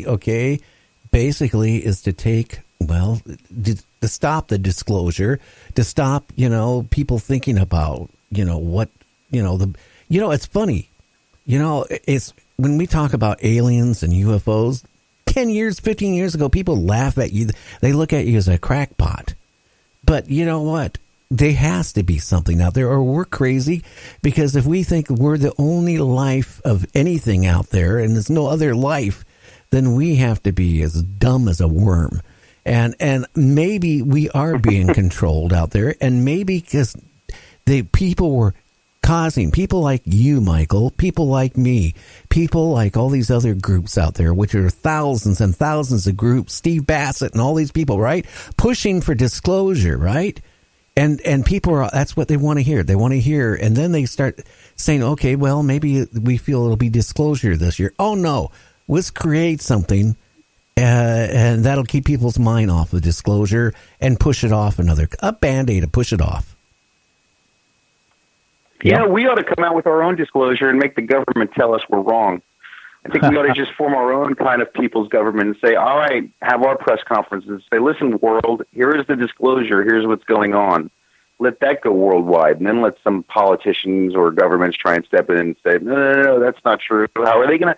money, okay, basically is to take, to stop the disclosure, to stop, people thinking about, what, it's funny. It's when we talk about aliens and UFOs, 10 years, 15 years ago, people laugh at you. They look at you as a crackpot. But you know what? There has to be something out there, or we're crazy, because if we think we're the only life of anything out there and there's no other life, then we have to be as dumb as a worm. And maybe we are being controlled out there, and maybe because the people were causing, people like you, Michael, people like me, people like all these other groups out there, which are thousands and thousands of groups, Steve Bassett and all these people, right? Pushing for disclosure, right? And people are, that's what they want to hear. They want to hear. And then they start saying, okay, well, maybe we feel it'll be disclosure this year. Oh, no, let's create something. And that'll keep people's mind off of disclosure and push it off a Band-Aid to push it off. Yeah, we ought to come out with our own disclosure and make the government tell us we're wrong. I think we ought to just form our own kind of people's government and say, all right, have our press conferences and say, listen, world, here is the disclosure. Here's what's going on. Let that go worldwide. And then let some politicians or governments try and step in and say, no, that's not true. How are they going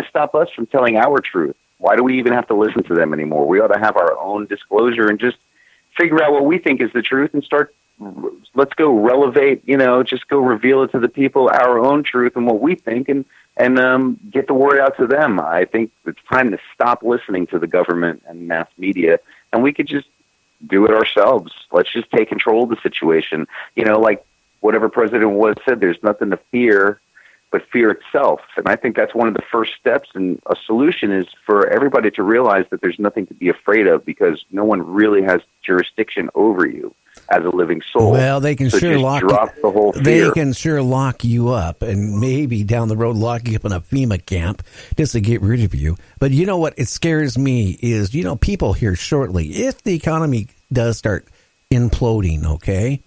to stop us from telling our truth? Why do we even have to listen to them anymore? We ought to have our own disclosure and just figure out what we think is the truth and let's go relevate, just go reveal it to the people, our own truth and what we think, and get the word out to them. I think it's time to stop listening to the government and mass media, and we could just do it ourselves. Let's just take control of the situation. Like whatever President was said, there's nothing to fear but fear itself. And I think that's one of the first steps, and a solution is for everybody to realize that there's nothing to be afraid of, because no one really has jurisdiction over you as a living soul. Well, they can sure drop the whole fear. They can sure lock you up, and maybe down the road lock you up in a FEMA camp just to get rid of you. But you know what? It scares me is, people here shortly, if the economy does start imploding, okay,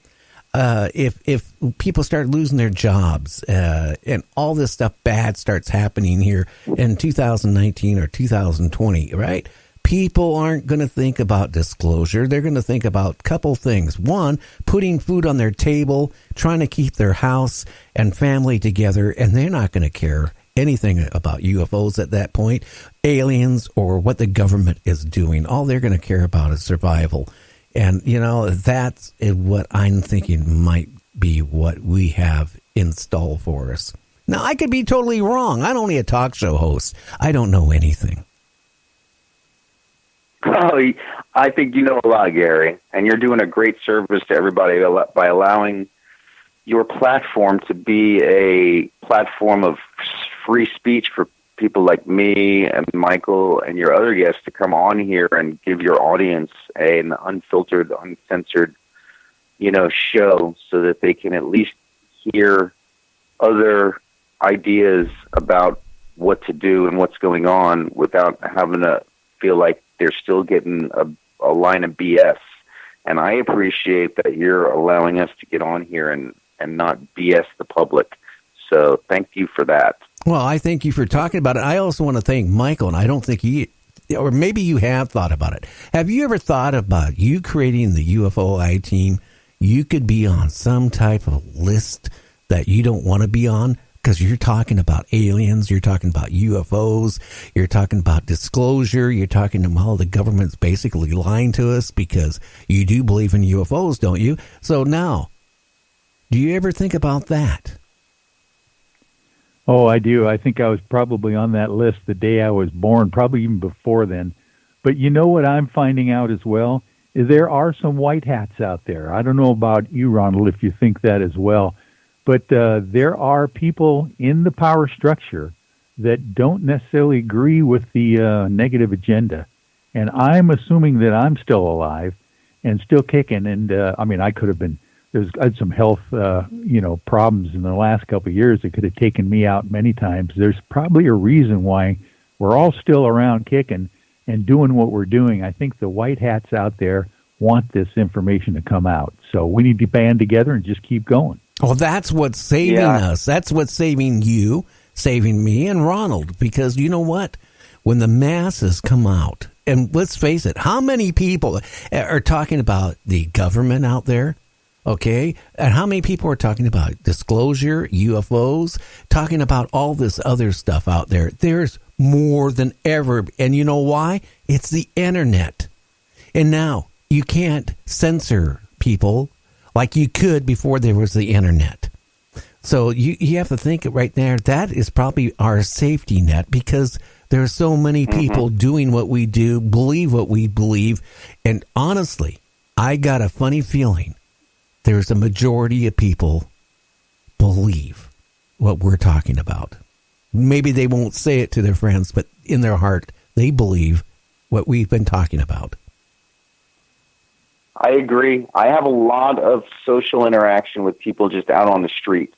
if people start losing their jobs and all this stuff bad starts happening here in 2019 or 2020, right? People aren't going to think about disclosure. They're going to think about a couple things. One, putting food on their table, trying to keep their house and family together, and they're not going to care anything about UFOs at that point, aliens, or what the government is doing. All they're going to care about is survival. And, that's what I'm thinking might be what we have in stall for us. Now, I could be totally wrong. I'm only a talk show host. I don't know anything. Oh, I think you know a lot, Gary, and you're doing a great service to everybody by allowing your platform to be a platform of free speech for people like me and Michael and your other guests to come on here and give your audience an unfiltered, uncensored, show, so that they can at least hear other ideas about what to do and what's going on without having to feel like they're still getting a line of BS. And I appreciate that you're allowing us to get on here and not BS the public. So thank you for that. Well, I thank you for talking about it. I also want to thank Michael, and I don't think or maybe you have thought about it. Have you ever thought about you creating the UFOI team? You could be on some type of list that you don't want to be on, because you're talking about aliens, you're talking about UFOs, you're talking about disclosure, you're talking about the government's basically lying to us because you do believe in UFOs, don't you? So now, do you ever think about that? Oh, I do. I think I was probably on that list the day I was born, probably even before then. But you know what I'm finding out as well? Is there are some white hats out there. I don't know about you, Ronald, if you think that as well. But there are people in the power structure that don't necessarily agree with the negative agenda. And I'm assuming that I'm still alive and still kicking. And I could have been, I had some health, problems in the last couple of years that could have taken me out many times. There's probably a reason why we're all still around kicking and doing what we're doing. I think the white hats out there want this information to come out. So we need to band together and just keep going. Well, that's what's saving us. That's what's saving you, saving me, and Ronald. Because you know what? when the masses come out, and let's face it, how many people are talking about the government out there? Okay, and how many people are talking about disclosure, UFOs, talking about all this other stuff out there? There's more than ever. And you know why? It's the internet. And now you can't censor people like you could before there was the internet. So you have to think right there, that is probably our safety net, because there are so many people doing what we do, believe what we believe. And honestly, I got a funny feeling there's a majority of people believe what we're talking about. Maybe they won't say it to their friends, but in their heart, they believe what we've been talking about. I agree. I have a lot of social interaction with people just out on the street.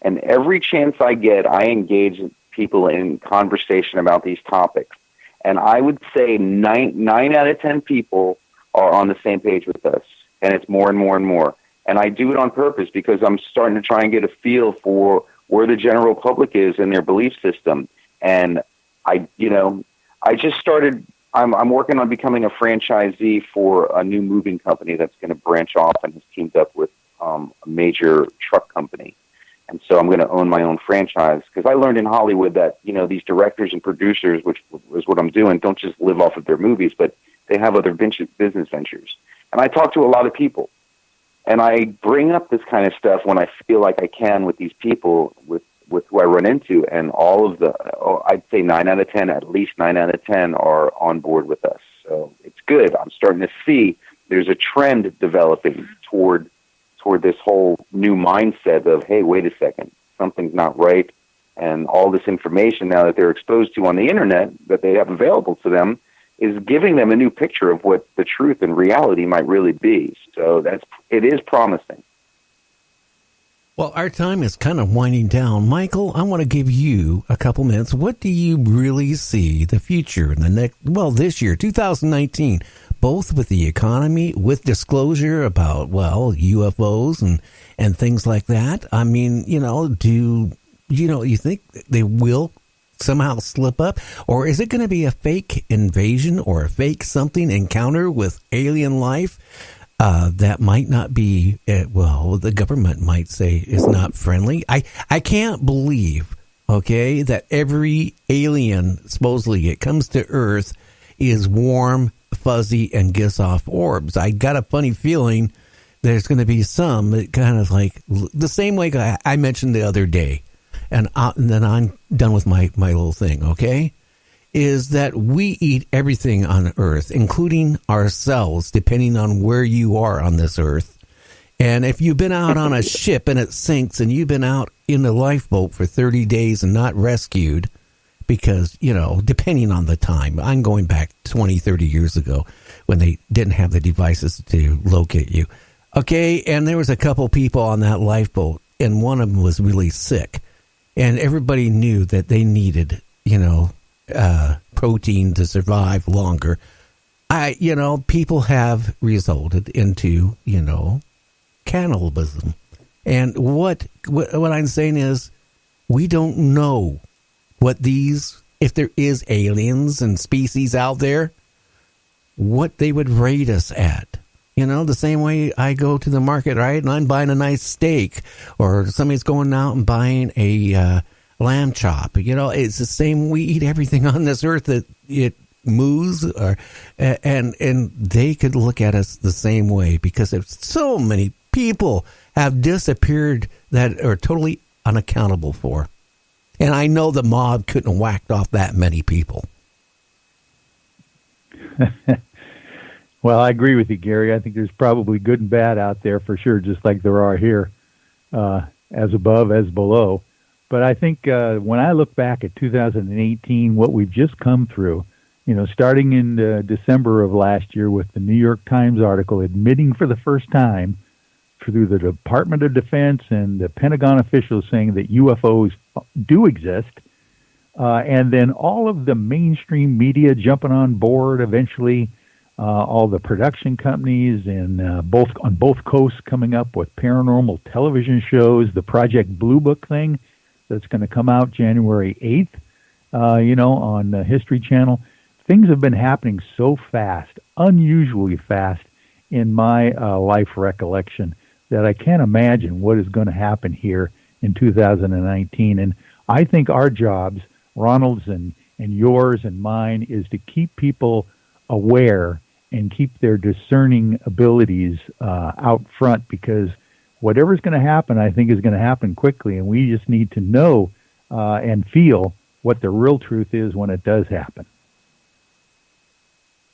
And every chance I get, I engage people in conversation about these topics. And I would say nine out of 10 people are on the same page with us. And it's more and more and more. And I do it on purpose because I'm starting to try and get a feel for where the general public is in their belief system. And I just started, I'm working on becoming a franchisee for a new moving company that's going to branch off and has teamed up with a major truck company. And so I'm going to own my own franchise, because I learned in Hollywood that, these directors and producers, which is what I'm doing, don't just live off of their movies, but they have other business ventures. And I talk to a lot of people. And I bring up this kind of stuff when I feel like I can with these people, with who I run into, and all of I'd say 9 out of 10, at least 9 out of 10 are on board with us. So it's good. I'm starting to see there's a trend developing toward this whole new mindset of, hey, wait a second, something's not right. And all this information now that they're exposed to on the internet that they have available to them is giving them a new picture of what the truth and reality might really be. So it is promising. Well, our time is kind of winding down. Michael, I want to give you a couple minutes. What do you really see the future in this year, 2019, both with the economy, with disclosure about, UFOs and things like that? I mean, you think they will somehow slip up, or is it going to be a fake invasion or a fake something encounter with alien life that might not be, the government might say is not friendly? I can't believe, that every alien, supposedly it comes to Earth, is warm, fuzzy, and gives off orbs. I got a funny feeling there's going to be some that kind of like the same way I mentioned the other day. And then I'm done with my little thing, is that we eat everything on Earth, including ourselves, depending on where you are on this Earth. And if you've been out on a ship and it sinks, and you've been out in the lifeboat for 30 days and not rescued, because, depending on the time, I'm going back 20, 30 years ago when they didn't have the devices to locate you. And there was a couple people on that lifeboat, and one of them was really sick. And everybody knew that they needed, protein to survive longer. People have resulted into, cannibalism. And what I'm saying is, we don't know if there is aliens and species out there, what they would rate us at. The same way I go to the market, right, and I'm buying a nice steak, or somebody's going out and buying a lamb chop. It's the same. We eat everything on this earth that it moves, and they could look at us the same way, because if so many people have disappeared that are totally unaccountable for. And I know the mob couldn't have whacked off that many people. Well, I agree with you, Gary. I think there's probably good and bad out there for sure, just like there are here, as above, as below. But I think when I look back at 2018, what we've just come through, starting in December of last year with the New York Times article admitting for the first time through the Department of Defense and the Pentagon officials saying that UFOs do exist, and then all of the mainstream media jumping on board eventually, all the production companies and on both coasts coming up with paranormal television shows, the Project Blue Book thing that's going to come out January 8th. on the History Channel. Things have been happening so fast, unusually fast in my life recollection, that I can't imagine what is going to happen here in 2019. And I think our jobs, Ronald's and yours and mine, is to keep people aware and keep their discerning abilities out front, because whatever's going to happen, I think, is going to happen quickly, and we just need to know and feel what the real truth is when it does happen.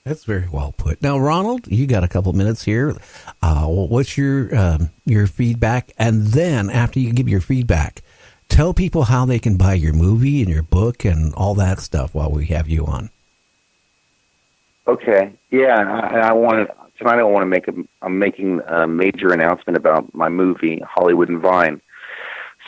That's very well put. Now, Ronald, you got a couple minutes here. What's your feedback? And then after you give your feedback, tell people how they can buy your movie and your book and all that stuff while we have you on. Okay. Yeah, I wanted tonight. I want to make I'm making a major announcement about my movie, Hollywood and Vine.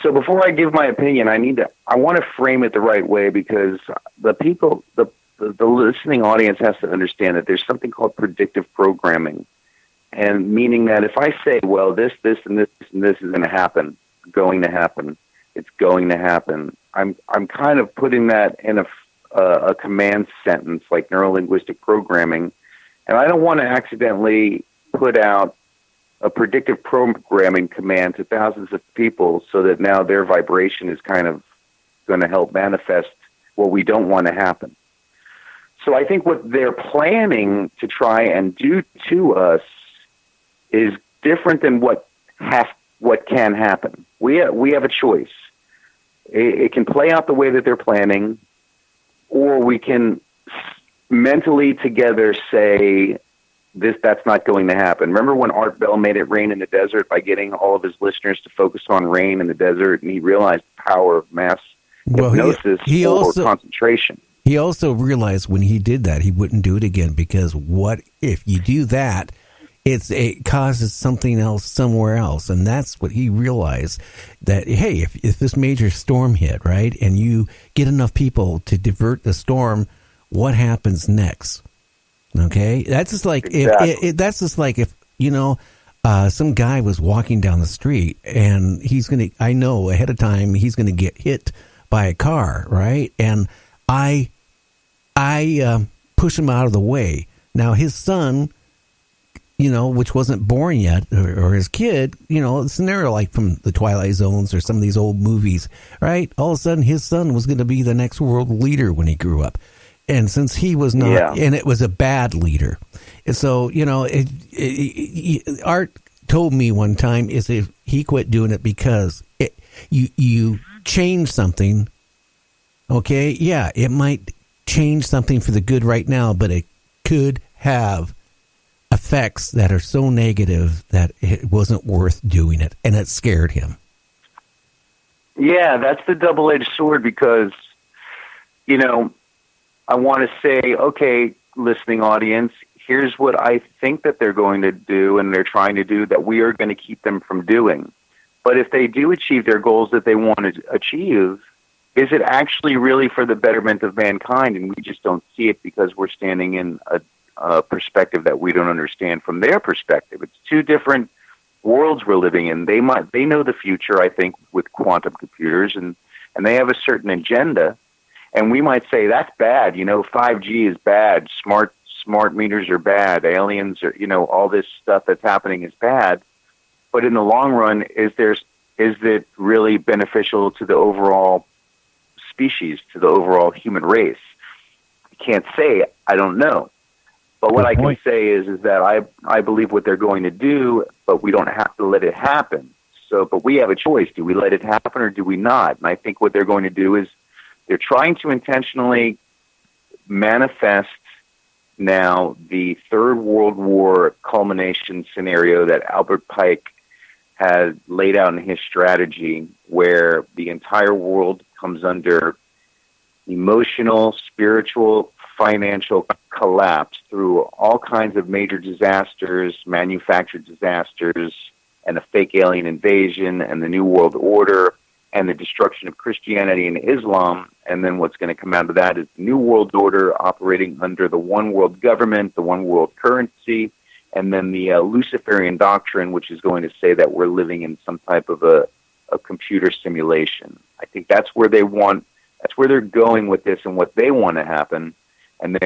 So before I give my opinion, I want to frame it the right way, because the listening audience has to understand that there's something called predictive programming, and meaning that if I say, well, this, and this, and this is going to happen, it's going to happen. I'm kind of putting that in a command sentence, like neurolinguistic programming, and I don't want to accidentally put out a predictive programming command to thousands of people so that now their vibration is kind of going to help manifest what we don't want to happen. So I think what they're planning to try and do to us is different than what can happen. We have a choice. It can play out the way that they're planning, or we can mentally together say, that's not going to happen. Remember when Art Bell made it rain in the desert by getting all of his listeners to focus on rain in the desert, and he realized the power of mass hypnosis or concentration. He also realized when he did that, he wouldn't do it again, because what if you do that, it causes something else somewhere else. And that's what he realized, that, hey, if this major storm hit, right, and you get enough people to divert the storm, what happens next? Okay, that's just like if some guy was walking down the street and I know ahead of time he's gonna get hit by a car, right? And I push him out of the way. Now his son, which wasn't born yet, or his kid, a scenario like from the Twilight Zones or some of these old movies, right? All of a sudden his son was going to be the next world leader when he grew up. And since he was not, and it was a bad leader. And so, Art told me one time is if he quit doing it because you change something, okay? Yeah, it might change something for the good right now, but it could have effects that are so negative that it wasn't worth doing it. And it scared him. Yeah, that's the double-edged sword, because, I want to say, okay, listening audience, here's what I think that they're going to do and they're trying to do that we are going to keep them from doing. But if they do achieve their goals that they want to achieve, is it actually really for the betterment of mankind? And we just don't see it because we're standing in a perspective that we don't understand from their perspective. It's two different worlds we're living in. They know the future, I think, with quantum computers, and they have a certain agenda. And we might say, that's bad. 5G is bad. Smart meters are bad. Aliens are, all this stuff that's happening is bad. But in the long run, is it really beneficial to the overall species, to the overall human race? I can't say. I don't know. But what I can say is that I believe what they're going to do, but we don't have to let it happen. But we have a choice. Do we let it happen or do we not? And I think what they're going to do is, they're trying to intentionally manifest now the Third World War culmination scenario that Albert Pike had laid out in his strategy, where the entire world comes under emotional, spiritual, financial collapse through all kinds of major disasters, manufactured disasters, and a fake alien invasion, and the New World Order, and the destruction of Christianity and Islam. And then what's going to come out of that is the New World Order operating under the one world government, the one world currency, and then the Luciferian doctrine, which is going to say that we're living in some type of a computer simulation. I think that's where they want That's where they're going with this and what they want to happen. And